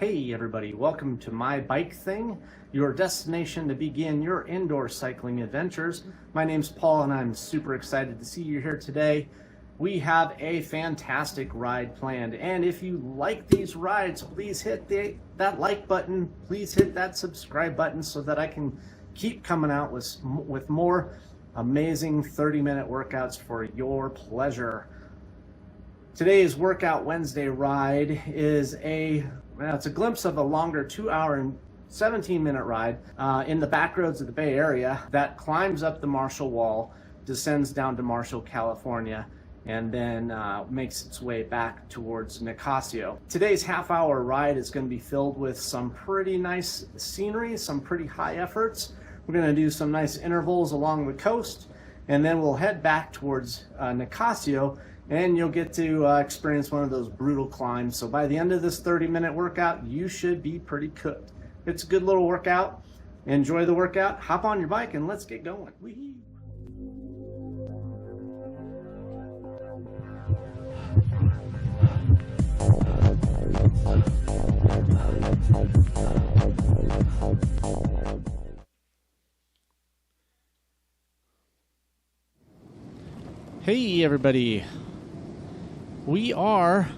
Hey everybody, welcome to My Bike Thing, your destination to begin your indoor cycling adventures. My name's Paul and I'm super excited to see you here today. We have a fantastic ride planned, and if you like these rides, please hit that like button, please hit that subscribe button so that I can keep coming out with more amazing 30-minute workouts for your pleasure. Today's Workout Wednesday ride is it's a glimpse of a longer 2-hour and 17-minute ride in the back roads of the Bay Area that climbs up the Marshall Wall, descends down to Marshall, California, and then makes its way back towards Nicasio. Today's half-hour ride is going to be filled with some pretty nice scenery, some pretty high efforts. We're going to do some nice intervals along the coast, and then we'll head back towards Nicasio, and you'll get to experience one of those brutal climbs. So by the end of this 30-minute workout, you should be pretty cooked. It's a good little workout. Enjoy the workout, hop on your bike, and let's get going. Whee! Hey everybody, we are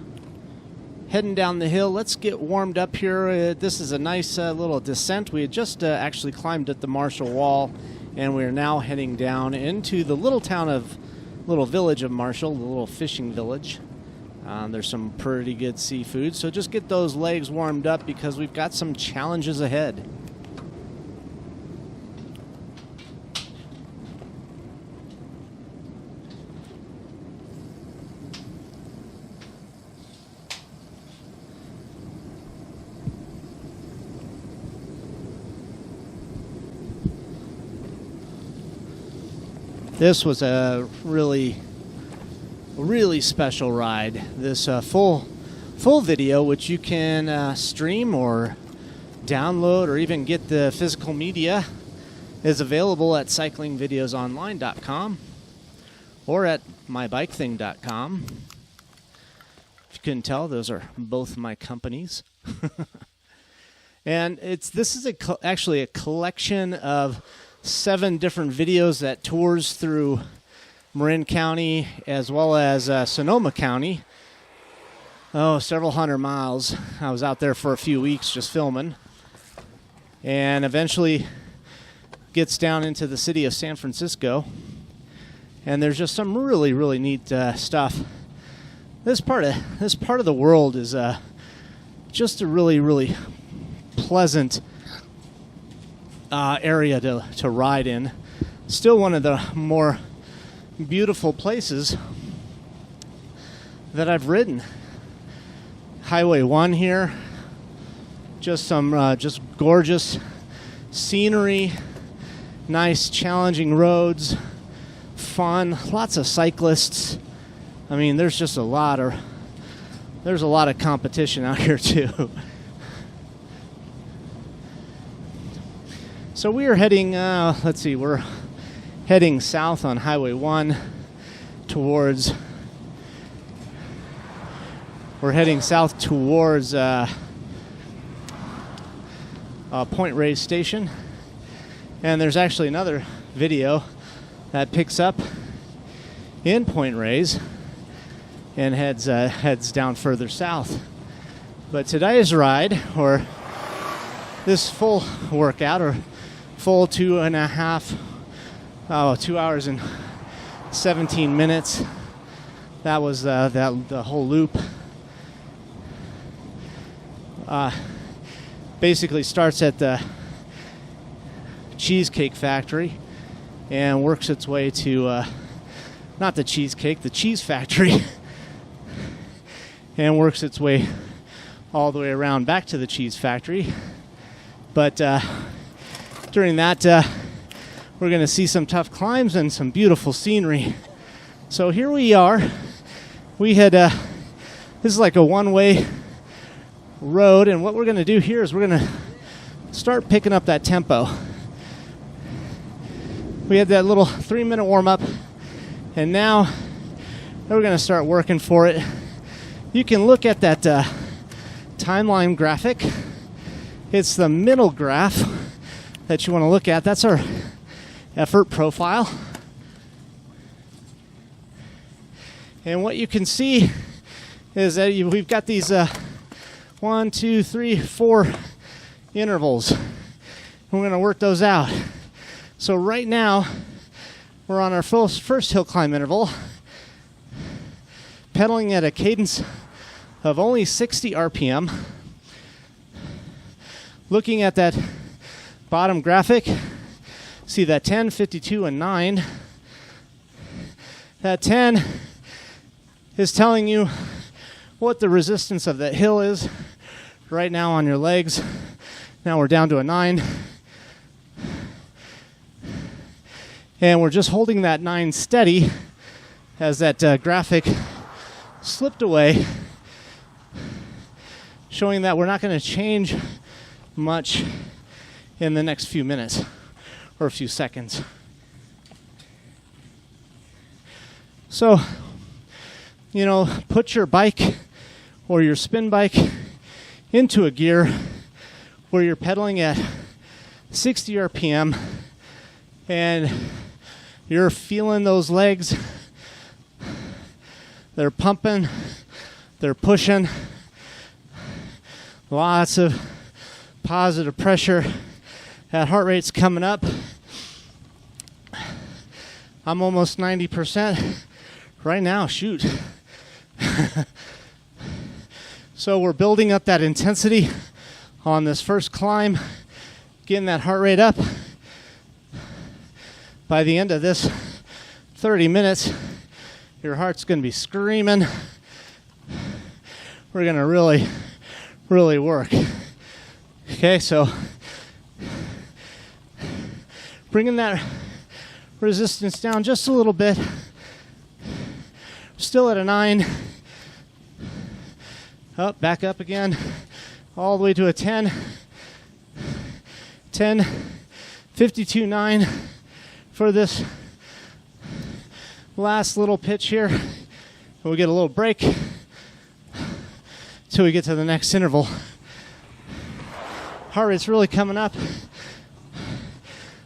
heading down the hill. Let's get warmed up here. This is a nice little descent. We had just actually climbed at the Marshall Wall, and we are now heading down into the little village of Marshall, the little fishing village. There's some pretty good seafood, so just get those legs warmed up because we've got some challenges ahead. This was a really special ride. This full video, which you can stream or download or even get the physical media, is available at cyclingvideosonline.com or at mybikething.com. If you couldn't tell, those are both my companies. And this is actually a collection of 7 different videos that tours through Marin County as well as Sonoma County. Several hundred miles. I was out there for a few weeks just filming, and eventually gets down into the city of San Francisco, and there's just some really neat stuff. This part of the world is just a really pleasant area to ride in. Still one of the more beautiful places that I've ridden. Highway 1 here, just some just gorgeous scenery, nice challenging roads, fun, lots of cyclists. I mean, there's a lot of competition out here too. So we are heading, we're heading south on Highway 1 towards Point Reyes Station. And there's actually another video that picks up in Point Reyes and heads down further south. But today's ride, or this full workout, or full 2 hours and 17 minutes. That was the whole loop. Basically starts at the Cheesecake Factory and works its way to not the cheesecake, the cheese factory, and works its way all the way around back to the cheese factory. But during that, we're going to see some tough climbs and some beautiful scenery. So here we are. This is like a one-way road, and what we're going to do here is we're going to start picking up that tempo. We had that little 3-minute warm-up, and now we're going to start working for it. You can look at that timeline graphic. It's the middle graph that you want to look at. That's our effort profile. And what you can see is that we've got these 1, 2, 3, 4 intervals. We're going to work those out. So right now, we're on our first hill climb interval, pedaling at a cadence of only 60 RPM. Looking at that bottom graphic, see that 10, 52, and 9. That 10 is telling you what the resistance of that hill is right now on your legs. Now we're down to a 9. And we're just holding that 9 steady as that graphic slipped away, showing that we're not going to change much in the next few minutes or a few seconds. So, put your bike or your spin bike into a gear where you're pedaling at 60 RPM and you're feeling those legs. They're pumping, they're pushing, lots of positive pressure. That heart rate's coming up. I'm almost 90% right now, shoot. So we're building up that intensity on this first climb, getting that heart rate up. By the end of this 30 minutes, your heart's going to be screaming. We're going to really, really work. Okay, so bringing that resistance down just a little bit. Still at a 9. Up, back up again. All the way to a 10. 10, 52, 9 for this last little pitch here. And we'll get a little break till we get to the next interval. Heart rate's really coming up.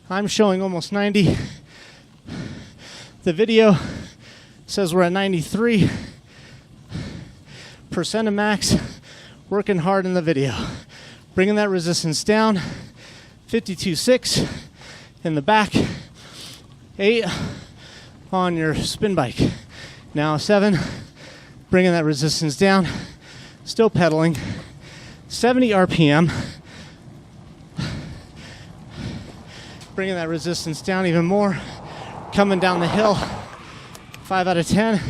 I'm showing almost 90. The video says we're at 93% of max. Working hard in the video. Bringing that resistance down. 52.6 in the back. 8 on your spin bike. Now 7. Bringing that resistance down. Still pedaling. 70 RPM. Bringing that resistance down even more. Coming down the hill. 5 out of 10.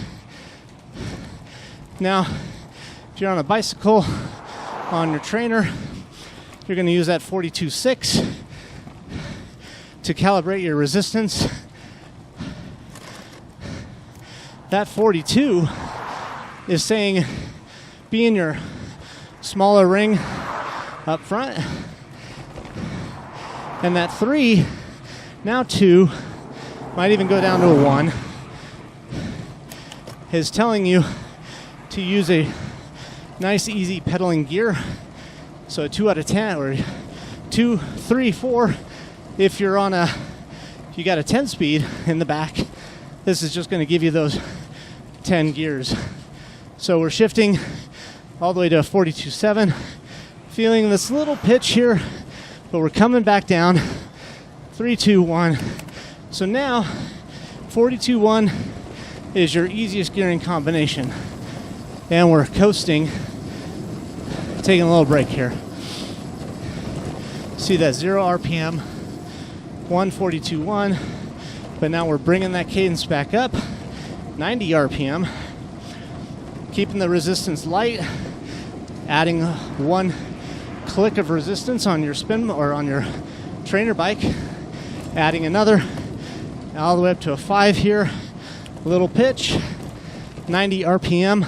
Now, if you're on a bicycle, on your trainer, you're going to use that 42.6 to calibrate your resistance. That 42 is saying be in your smaller ring up front. And that 3, now 2, might even go down to a 1, is telling you to use a nice, easy pedaling gear. So a 2 out of 10, or 2, 3, 4. If you got a 10 speed in the back, this is just going to give you those 10 gears. So we're shifting all the way to a 42.7. Feeling this little pitch here, but we're coming back down. 3, 2, 1. So now 42.1 is your easiest gearing combination. And we're coasting, taking a little break here. See that 0 RPM, 142.1, but now we're bringing that cadence back up, 90 RPM, keeping the resistance light, adding 1 click of resistance on your spin or on your trainer bike, adding another, all the way up to a 5 here, little pitch, 90 RPM.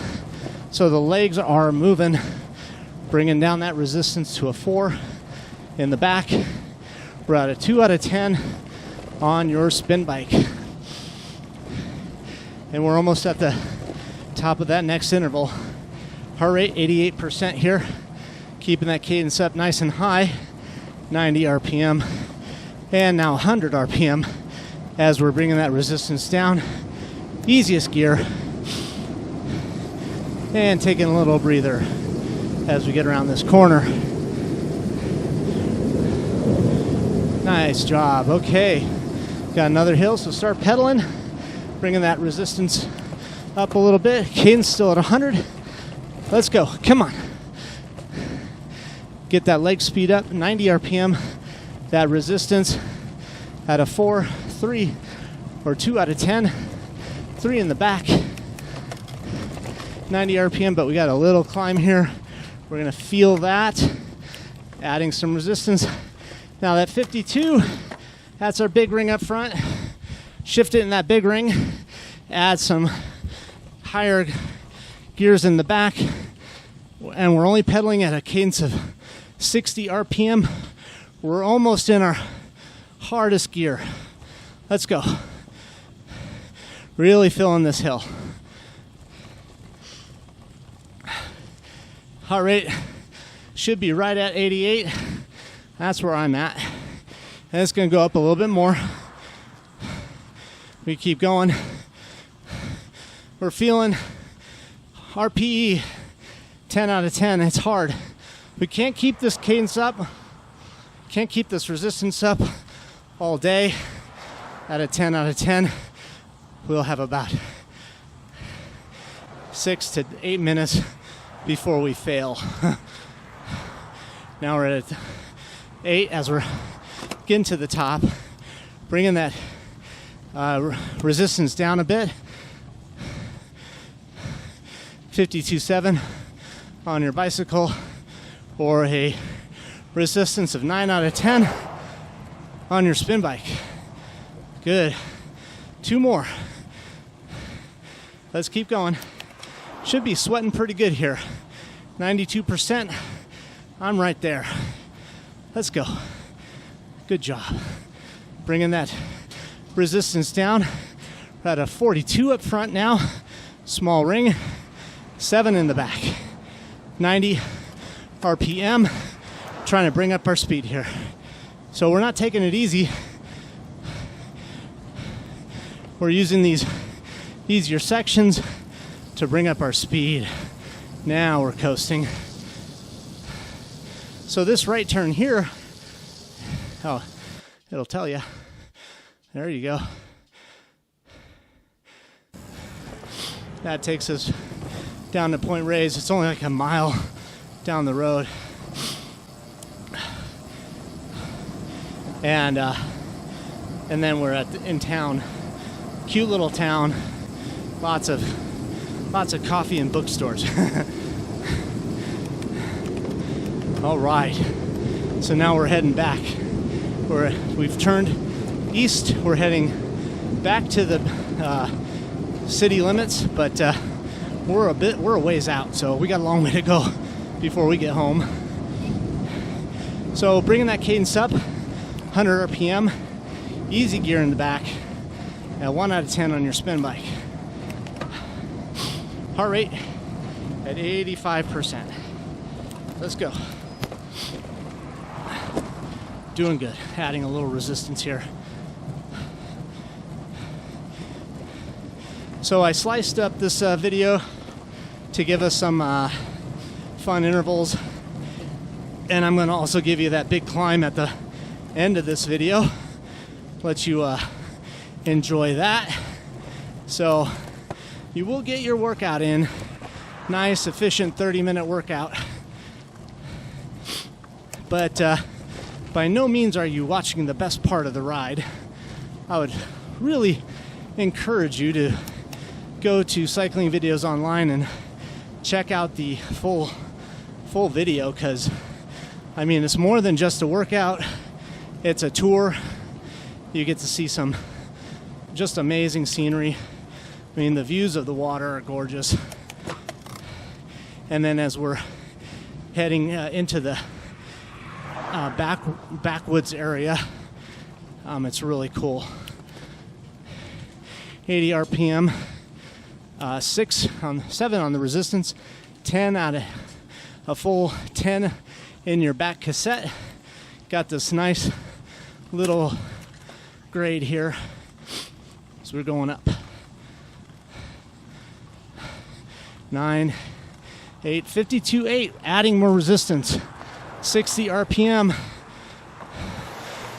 So the legs are moving, bringing down that resistance to a 4 in the back. We're at a 2 out of 10 on your spin bike. And we're almost at the top of that next interval. Heart rate 88% here. Keeping that cadence up nice and high, 90 RPM, and now 100 RPM as we're bringing that resistance down. Easiest gear. And taking a little breather as we get around this corner. Nice job. Okay, got another hill, so start pedaling, bringing that resistance up a little bit. Cadence still at 100. Let's go. Come on. Get that leg speed up, 90 RPM. That resistance at a 4, 3, or 2 out of 10. 3 in the back. 90 RPM, but we got a little climb here. We're gonna feel that. Adding some resistance. Now that 52, that's our big ring up front. Shift it in that big ring. Add some higher gears in the back. And we're only pedaling at a cadence of 60 RPM. We're almost in our hardest gear. Let's go. Really feeling this hill. Heart rate should be right at 88. That's where I'm at. And it's going to go up a little bit more. We keep going. We're feeling RPE 10 out of 10. It's hard. We can't keep this cadence up. Can't keep this resistance up all day. At a 10 out of 10, we'll have about 6 to 8 minutes before we fail. Now we're at 8 as we're getting to the top, bringing that resistance down a bit. 52.7 on your bicycle, or a resistance of 9 out of 10 on your spin bike. Good. 2 more. Let's keep going. Should be sweating pretty good here. 92%. I'm right there. Let's go. Good job. Bringing that resistance down. We're at a 42 up front now. Small ring. 7 in the back. 90 RPM. Trying to bring up our speed here. So we're not taking it easy. We're using these easier sections to bring up our speed. Now we're coasting. So this right turn here, oh, it'll tell you. There you go. That takes us down to Point Reyes. It's only like a mile down the road. And then we're in town. Cute little town. Lots of coffee and bookstores. All right. So now we're heading back. We've turned east. We're heading back to the city limits, but we're a ways out, so we got a long way to go before we get home. So bringing that cadence up, 100 RPM, easy gear in the back, at 1 out of 10 on your spin bike. Heart rate at 85%. Let's go. Doing good. Adding a little resistance here. So I sliced up this video to give us some fun intervals, and I'm going to also give you that big climb at the end of this video. Let you enjoy that. So you will get your workout in. Nice, efficient 30-minute workout. But by no means are you watching the best part of the ride. I would really encourage you to go to Cycling Videos Online and check out the full video, because I mean, it's more than just a workout. It's a tour. You get to see some just amazing scenery. I mean, the views of the water are gorgeous. And then as we're heading into the backwoods area, it's really cool. 80 RPM, 7 on the resistance, 10 out of a full 10 in your back cassette. Got this nice little grade here. So we're going up. 9, 8, 52.8, adding more resistance. 60 RPM.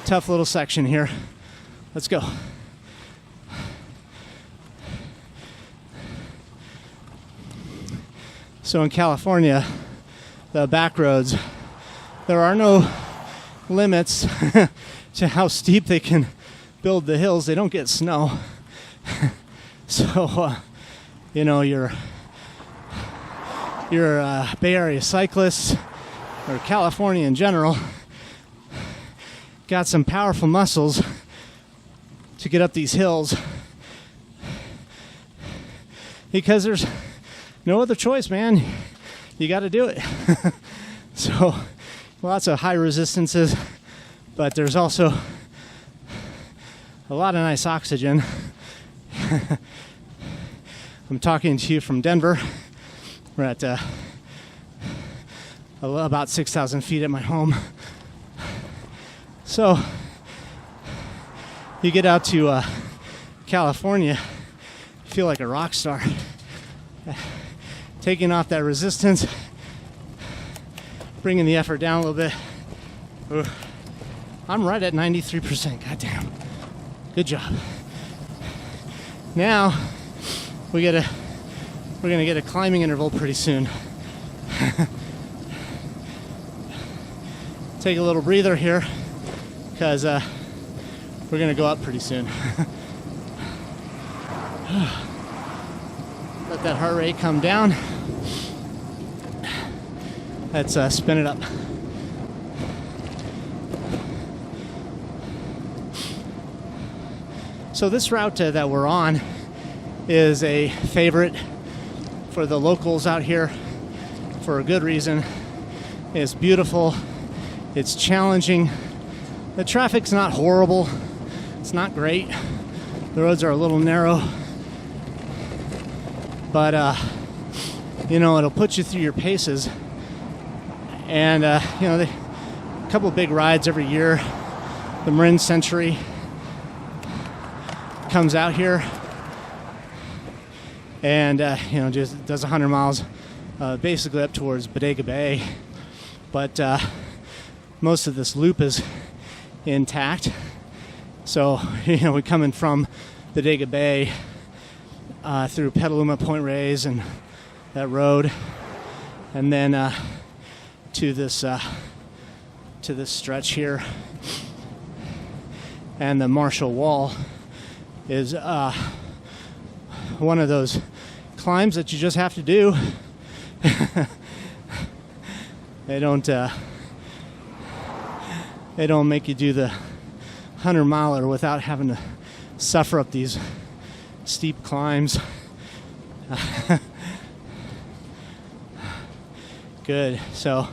Tough little section here. Let's go. So in California, the back roads, there are no limits to how steep they can build the hills. They don't get snow. So, your Bay Area cyclists, or California in general, got some powerful muscles to get up these hills, because there's no other choice, man. You got to do it. So lots of high resistances, but there's also a lot of nice oxygen. I'm talking to you from Denver. We're at about 6,000 feet at my home. So you get out to California, you feel like a rock star. Taking off that resistance, bringing the effort down a little bit. Ooh. I'm right at 93%, goddamn. Good job. Now, we're gonna get a climbing interval pretty soon. Take a little breather here, because we're gonna go up pretty soon. Let that heart rate come down. Let's spin it up. So this route that we're on is a favorite for the locals out here for a good reason. It's beautiful. It's challenging. The traffic's not horrible. It's not great. The roads are a little narrow. But, it'll put you through your paces. And, a couple of big rides every year. The Marin Century comes out here and, just does 100 miles basically up towards Bodega Bay. But most of this loop is intact. So, we're coming from Bodega Bay through Petaluma, Point Reyes, and that road, and then to this stretch here. And the Marshall Wall is one of those climbs that you just have to do. They don't make you do the 100-miler without having to suffer up these steep climbs. Good. So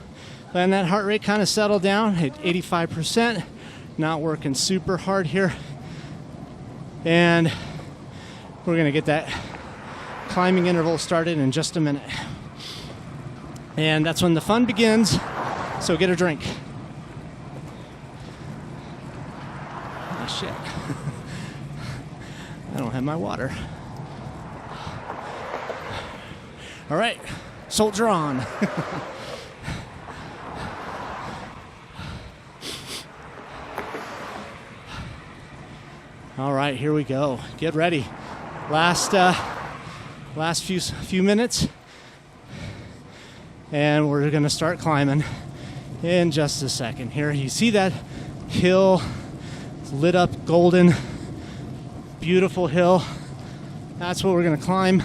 letting that heart rate kind of settle down at 85%. Not working super hard here. And we're going to get that climbing interval started in just a minute. And that's when the fun begins. So get a drink. Oh, shit. I don't have my water. All right, soldier on. All right, here we go. Get ready. Last few minutes, and we're gonna start climbing in just a second. Here, you see that hill? It's lit up golden. Beautiful hill. That's what we're gonna climb.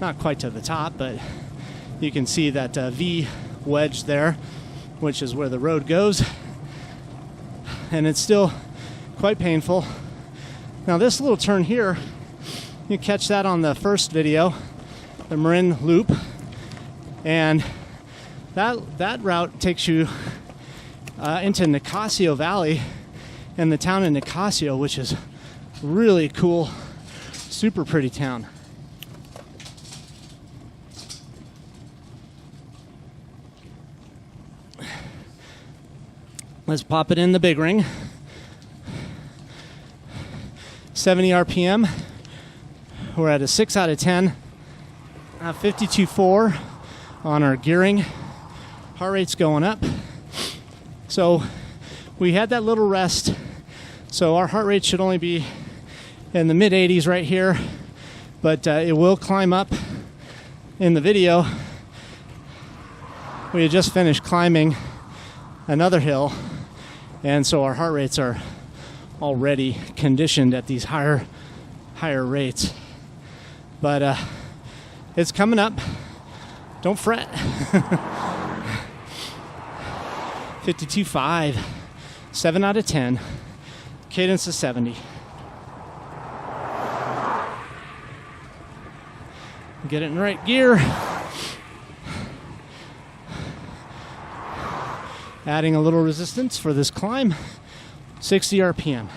Not quite to the top, but you can see that V wedge there, which is where the road goes. And it's still quite painful. Now this little turn here, you catch that on the first video, the Marin Loop. And that route takes you into Nicasio Valley and the town of Nicasio, which is really cool, super pretty town. Let's pop it in the big ring. 70 RPM. We're at a 6 out of 10. 52.4 on our gearing. Heart rate's going up. So we had that little rest. So our heart rate should only be in the mid 80s right here, but it will climb up in the video. We had just finished climbing another hill, and so our heart rates are already conditioned at these higher rates. But it's coming up. Don't fret. 52.5, 7 out of 10. Cadence is 70. Get it in the right gear. Adding a little resistance for this climb. 60 RPM.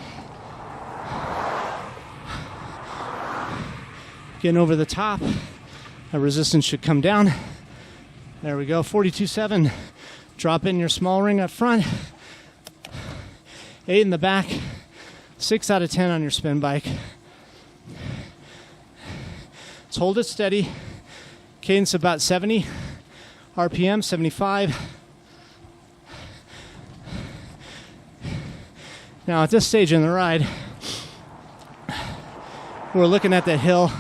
Getting over the top. That resistance should come down. There we go. 42.7. Drop in your small ring up front. 8 in the back. 6 out of 10 on your spin bike. Let's hold it steady. Cadence about 70 RPM, 75. Now at this stage in the ride, we're looking at that hill.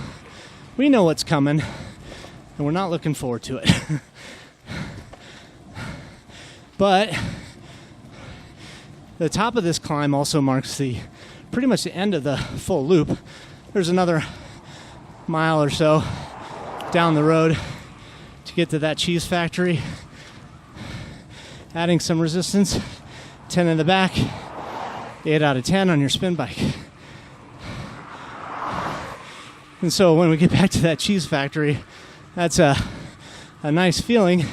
We know what's coming, and we're not looking forward to it. But the top of this climb also marks pretty much the end of the full loop. There's another mile or so down the road to get to that cheese factory. Adding some resistance, 10 in the back, 8 out of 10 on your spin bike. And so when we get back to that cheese factory, that's a nice feeling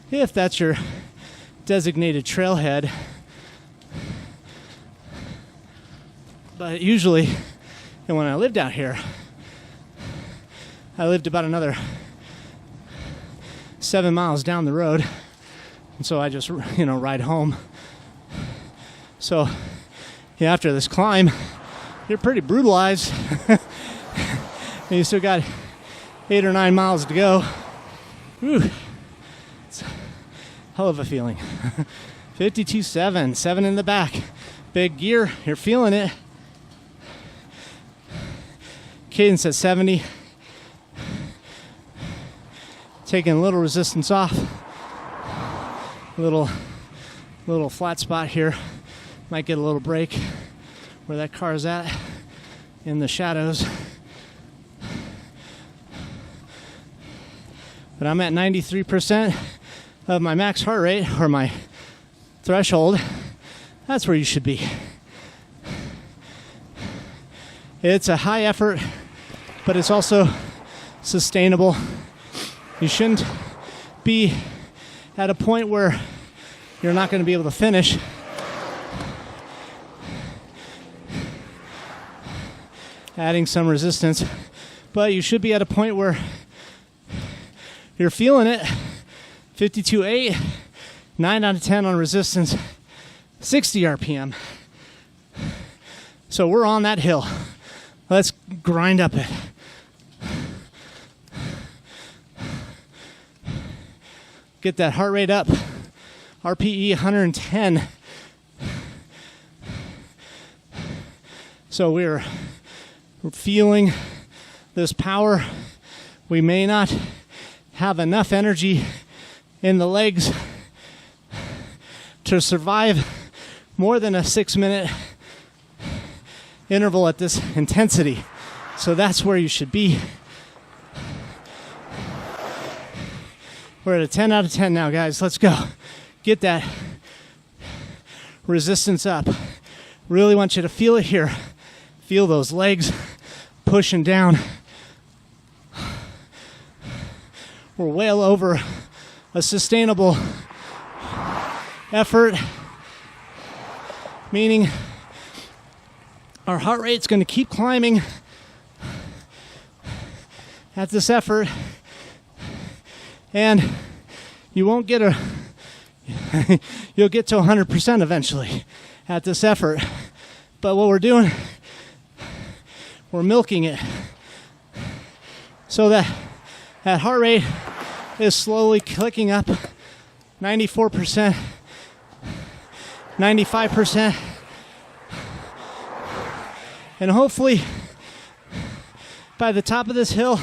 if that's your designated trailhead. But usually, and when I lived out here, I lived about another 7 miles down the road, and so I just, ride home. So, yeah, after this climb, you're pretty brutalized, and you still got 8 or 9 miles to go. Whew. It's a hell of a feeling. 52.7, 7 in the back, big gear, you're feeling it. Cadence at 70. Taking a little resistance off. A little flat spot here. Might get a little break where that car is at in the shadows. But I'm at 93% of my max heart rate, or my threshold. That's where you should be. It's a high effort, but it's also sustainable. You shouldn't be at a point where you're not going to be able to finish. Adding some resistance, but you should be at a point where you're feeling it. 52.8, 9 out of 10 on resistance, 60 RPM. So we're on that hill. Let's grind up it. Get that heart rate up. RPE 110. So we're feeling this power. We may not have enough energy in the legs to survive more than a 6-minute interval at this intensity. So that's where you should be. We're at a 10 out of 10 now, guys. Let's go. Get that resistance up. Really want you to feel it here. Feel those legs pushing down. We're well over a sustainable effort, meaning our heart rate's going to keep climbing at this effort, and you won't get a you'll get to 100% eventually at this effort. But what we're doing, we're milking it so that heart rate is slowly clicking up. 94%, 95%, and hopefully by the top of this hill,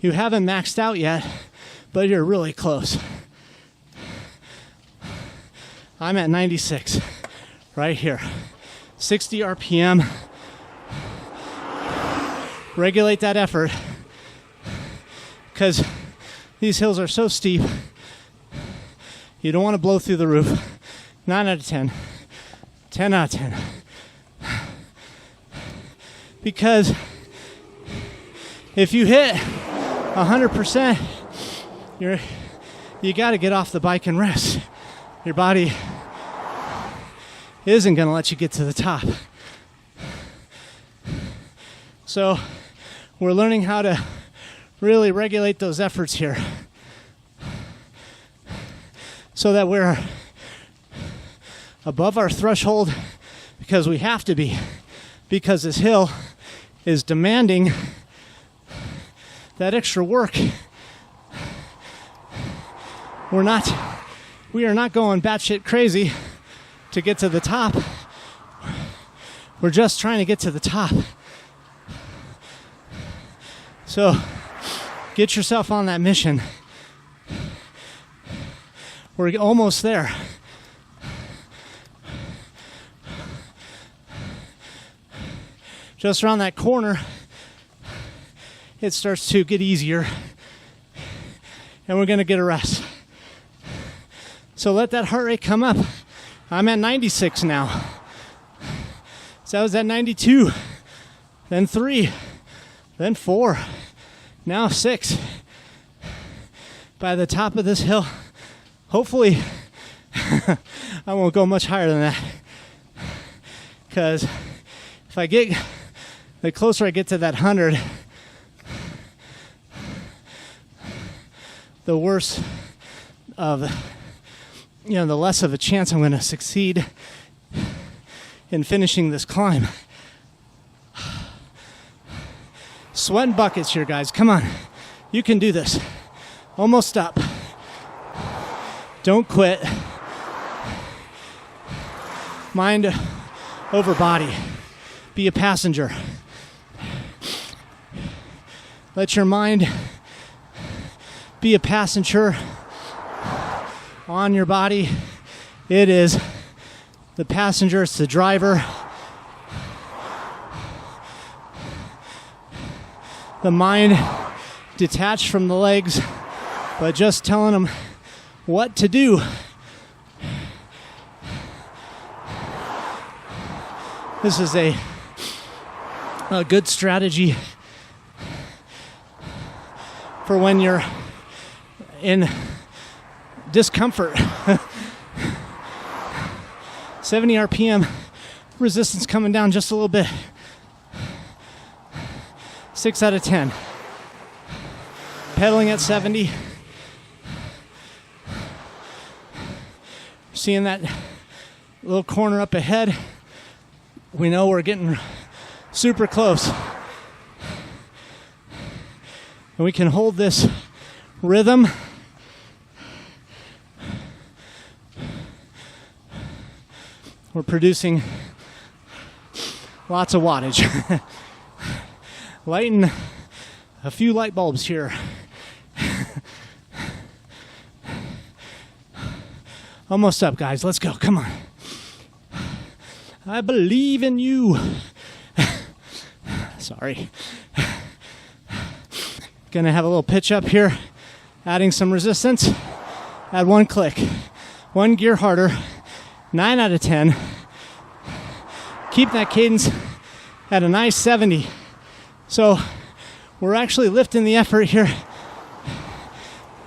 you haven't maxed out yet, but you're really close. I'm at 96 right here. 60 RPM. Regulate that effort because these hills are so steep. You don't want to blow through the roof. 9 out of 10. 10 out of 10. Because if you hit 100%, you got to get off the bike and rest. Your body isn't going to let you get to the top. So we're learning how to really regulate those efforts here so that we're above our threshold, because we have to be, because this hill is demanding that extra work. We are not going batshit crazy to get to the top. We're just trying to get to the top. So get yourself on that mission. We're almost there. Just around that corner, it starts to get easier, and we're going to get a rest. So let that heart rate come up. I'm at 96 now. So I was at 92, then 3, then 4, now 6. By the top of this hill, hopefully, I won't go much higher than that. Because if I get, the closer I get to that 100, the worse of, the less of a chance I'm going to succeed in finishing this climb. Sweating buckets here, guys. Come on. You can do this. Almost up. Don't quit. Mind over body. Be a passenger. Let your mind be a passenger on your body. It is the passenger, it's the driver. The mind detached from the legs, but just telling them what to do. This is a good strategy for when you're in discomfort. 70 RPM, resistance coming down just a little bit. 6 out of 10. Pedaling at 70. Seeing that little corner up ahead, we know we're getting super close. And we can hold this rhythm. We're producing lots of wattage. Lighting a few light bulbs here. Almost up, guys. Let's go. Come on. I believe in you. Sorry. Gonna have a little pitch up here. Adding some resistance. Add 1 click. 1 gear harder. 9 out of 10. Keep that cadence at a nice 70. So we're actually lifting the effort here.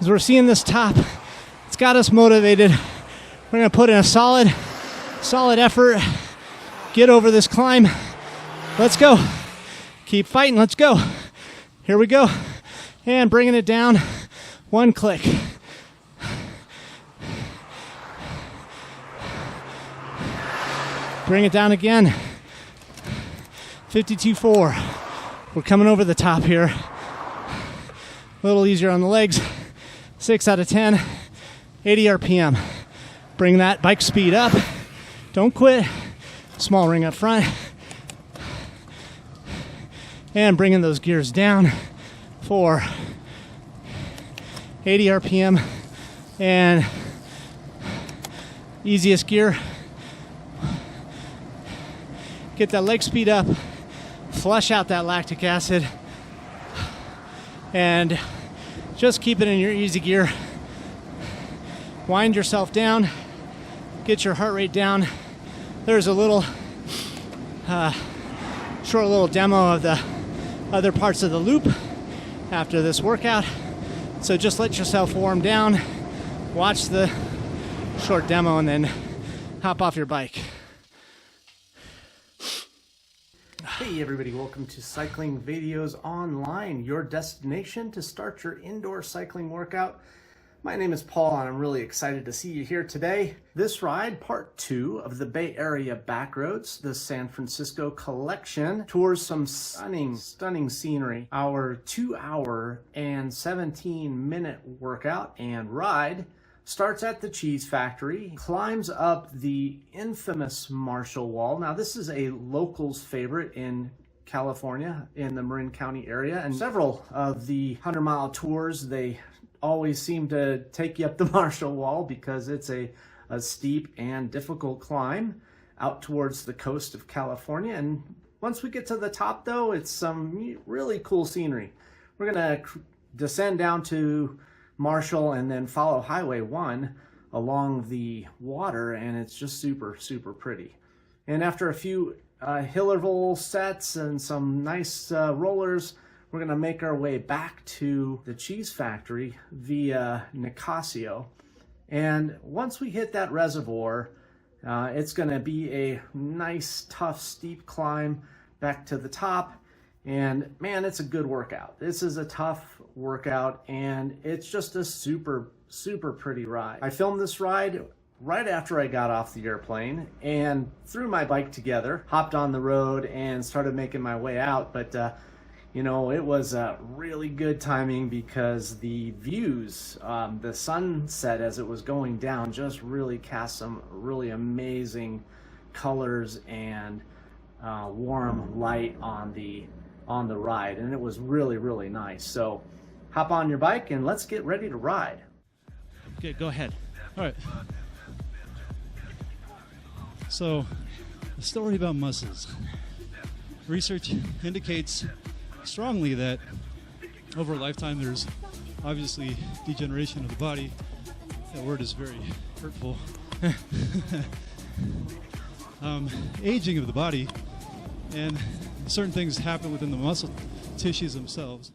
As we're seeing this top, it's got us motivated. We're gonna put in a solid effort. Get over this climb. Let's go. Keep fighting, let's go. Here we go. And bringing it down. One click. Bring it down again. 52.4. We're coming over the top here. A little easier on the legs. 6 out of 10. 80 RPM. Bring that bike speed up. Don't quit. Small ring up front. And bringing those gears down for 80 RPM. And easiest gear. Get that leg speed up, flush out that lactic acid, and just keep it in your easy gear. Wind yourself down, get your heart rate down. There's a little short little demo of the other parts of the loop after this workout. So just let yourself warm down, watch the short demo, and then hop off your bike. Hey everybody, welcome to Cycling Videos Online, your destination to start your indoor cycling workout. My name is Paul and I'm really excited to see you here today. This ride, part 2 of the Bay Area Backroads, the San Francisco collection, tours some stunning scenery. Our 2-hour and 17-minute workout and ride starts at the cheese factory, climbs up the infamous Marshall Wall. Now this is a local's favorite in California, in the Marin County area, and several of the 100-mile tours, they always seem to take you up the Marshall Wall because it's a steep and difficult climb out towards the coast of California. And once we get to the top though, it's some really cool scenery. We're gonna descend down to Marshall and then follow Highway 1 along the water, and it's just super pretty. And after a few hill interval sets and some nice rollers, we're gonna make our way back to the cheese factory via Nicasio. And once we hit that reservoir, it's gonna be a nice, tough, steep climb back to the top. And man, it's a good workout. This is a tough workout and it's just a super pretty ride. I filmed this ride right after I got off the airplane and threw my bike together, hopped on the road and started making my way out. But you know, it was really good timing because the views, the sunset as it was going down just really cast some really amazing colors and warm light on the ride, and it was really nice. So hop on your bike and let's get ready to ride. Okay, go ahead. All right. So, a story about muscles. Research indicates strongly that over a lifetime there's obviously degeneration of the body. That word is very hurtful. Aging of the body, and certain things happen within the muscle tissues themselves.